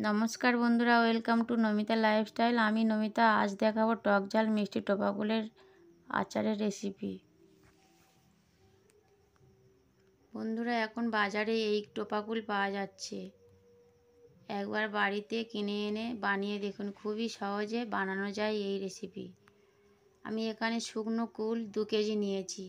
নমস্কার বন্ধুরা, welcome to Namita lifestyle. আমি নমিতা। আজ দেখাবো টক ঝাল মিষ্টি টোপাকুলের আচারের রেসিপি। বন্ধুরা, এখন বাজারে এই টোপাকুল পাওয়া যাচ্ছে। একবার বাড়িতে কিনে এনে বানিয়ে দেখুন, খুবই সহজে বানানো যায় এই রেসিপি। আমি এখানে শুকনো কুল 2 কেজি নিয়েছি।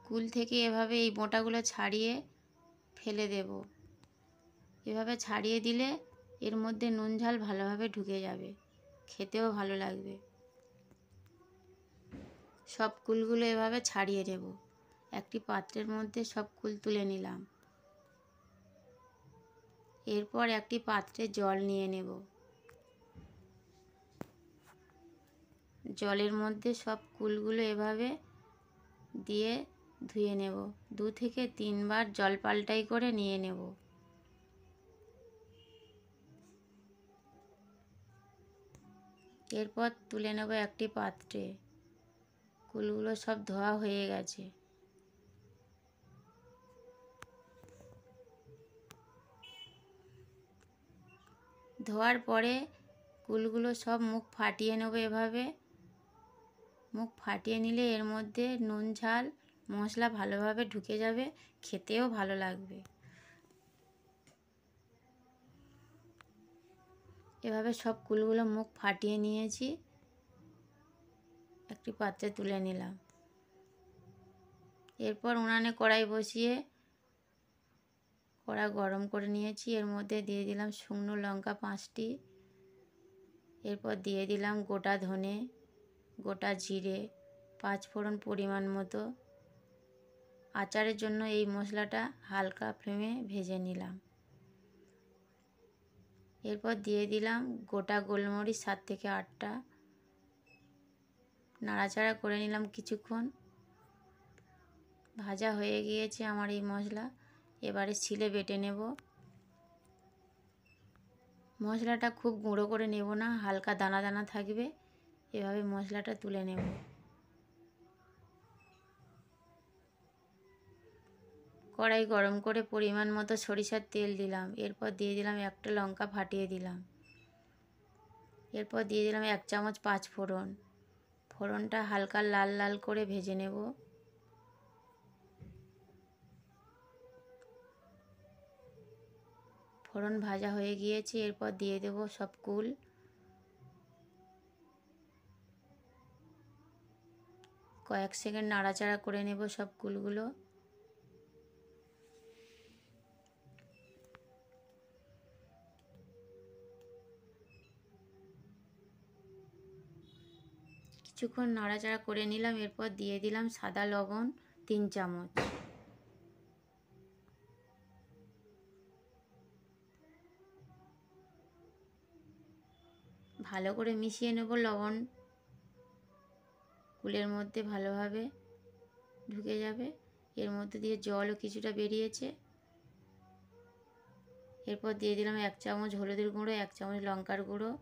কুল থেকে এভাবে এই বোঁটাগুলো ছাড়িয়ে ফেলে দেব। এভাবে ছাড়িয়ে দিলে এর মধ্যে নুন ঝাল ভালোভাবে ঢুকে যাবে, খেতেও ভালো লাগবে। সব কুলগুলো এভাবে ছাড়িয়ে নেব। একটি পাত্রের মধ্যে সব কুল তুলে নিলাম। এরপর একটি পাত্রে জল নিয়ে নেব। জলের মধ্যে সব কুলগুলো এভাবে দিয়ে ধুয়ে নেব। 2 থেকে 3 বার জল পাল্টাই করে নিয়ে নেব। এরপর তুলে নেব একটি পাত্রে। কুলগুলো সব ধোয়া হয়ে গেছে। ধোয়ার পরে কুলগুলো সব মুখ ফাটিয়ে নেব। এভাবে মুখ ফাটিয়ে নিলে এর মধ্যে নুন ঝাল মশলা ভালোভাবে ঢুকে যাবে, খেতেও ভালো লাগবে। এভাবে সব কুলগুলো মুখ ফাটিয়ে নিয়েছি, একটি পাত্রে তুলে নিলাম। এরপর উনানে কড়াই বসিয়ে কড়া গরম করে নিয়েছি। এর মধ্যে দিয়ে দিলাম শুকনো লঙ্কা 5টি। এরপর দিয়ে দিলাম গোটা ধনে, গোটা জিরে, 5 ফোড়ন পরিমাণ মতো। আচারের জন্য এই মশলাটা হালকা ফ্লেমে ভেজে নিলাম। এরপর দিয়ে দিলাম গোটা গোলমরিচ 7 থেকে 8টা। নাড়াচাড়া করে নিলাম কিছুক্ষণ। ভাজা হয়ে গিয়েছে আমার এই মশলা। এবারে শিলে বেটে নেব। মশলাটা খুব গুঁড়ো করে নেব না, হালকা দানা দানা থাকবে। এভাবে মশলাটা তুলে নেব। কড়াই গরম করে পরিমাণ মতো সরিষার তেল দিলাম। এরপর দিয়ে দিলাম একটা লঙ্কা ফাটিয়ে দিলাম। এরপর দিয়ে দিলাম 1 চামচ 5 ফোড়ন। ফোড়নটা হালকা লাল লাল করে ভেজে নেব। ফোড়ন ভাজা হয়ে গিয়েছে। এরপর দিয়ে দেব সব কুল। কয়েক সেকেন্ড নাড়াচাড়া করে নেব সব কুলগুলো। কিছুক্ষণ নাড়াচাড়া করে নিলাম। এরপর দিয়ে দিলাম সাদা লবণ 3 চামচ। ভালো করে মিশিয়ে নেব। লবণ কুলের মধ্যে ভালোভাবে ঢুকে যাবে। এর মধ্যে দিয়ে জলও কিছুটা বেরিয়েছে। এরপর দিয়ে দিলাম 1 চামচ হলুদের গুঁড়ো, 1 চামচ লঙ্কার গুঁড়ো।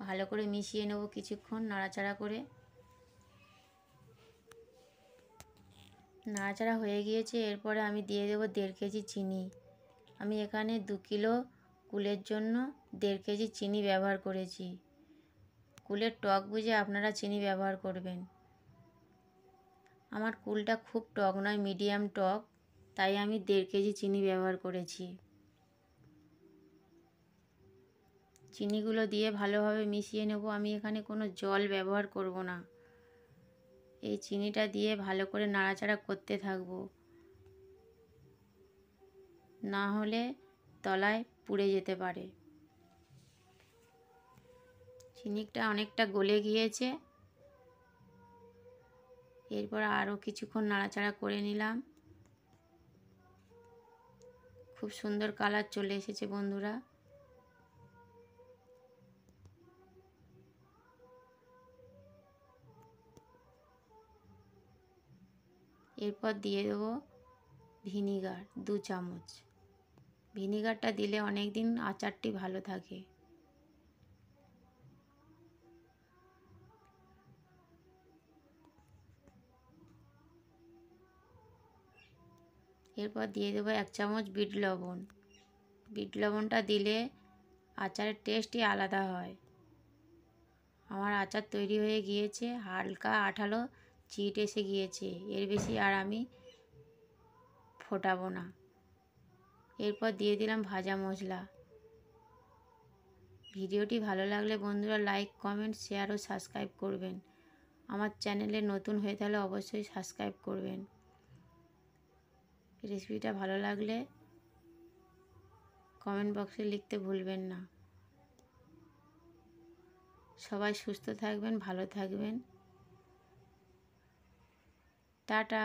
ভালো করে মিশিয়ে নেব কিছুক্ষণ নাড়াচাড়া করে। নাড়াচাড়া হয়ে গিয়েছে। এরপরে আমি দিয়ে দেবো 1.5 কেজি চিনি। আমি এখানে 2 কিলো কুলের জন্য 1.5 কেজি চিনি ব্যবহার করেছি। কুলের টক বুঝে আপনারা চিনি ব্যবহার করবেন। আমার কুলটা খুব টক নয়, মিডিয়াম টক, তাই আমি 1.5 কেজি চিনি ব্যবহার করেছি। চিনিগুলো দিয়ে ভালোভাবে মিশিয়ে নেব। আমি এখানে কোনো জল ব্যবহার করব না। এই চিনিটা দিয়ে ভালো করে নাড়াচাড়া করতে থাকব, না হলে তলায় পুড়ে যেতে পারে। চিনিটা অনেকটা গলে গিয়েছে। এরপর আরও কিছুক্ষণ নাড়াচাড়া করে নিলাম। খুব সুন্দর কালার চলে এসেছে বন্ধুরা। এরপর দিয়ে দেবো ভিনিগার 2 চামচ। ভিনিগারটা দিলে অনেক দিন আচারটি ভালো থাকে। এরপর দিয়ে দেবো 1 চামচ বিট লবণ। বিট লবণটা দিলে আচারের টেস্টই আলাদা হয়। আমার আচার তৈরি হয়ে গিয়েছে, হালকা আঠালো চিট এসে গিয়েছে, এর বেশি আর আমি ফোটাবো না। এরপর দিয়ে দিলাম ভাজা মশলা। ভিডিওটি ভালো লাগলে বন্ধুরা লাইক, কমেন্ট, শেয়ার ও সাবস্ক্রাইব করবেন। আমার চ্যানেলে নতুন হয়ে থাকলে অবশ্যই সাবস্ক্রাইব করবেন। রেসিপিটা ভালো লাগলে কমেন্ট বক্সে লিখতে ভুলবেন না। সবাই সুস্থ থাকবেন, ভালো থাকবেন। টাটা।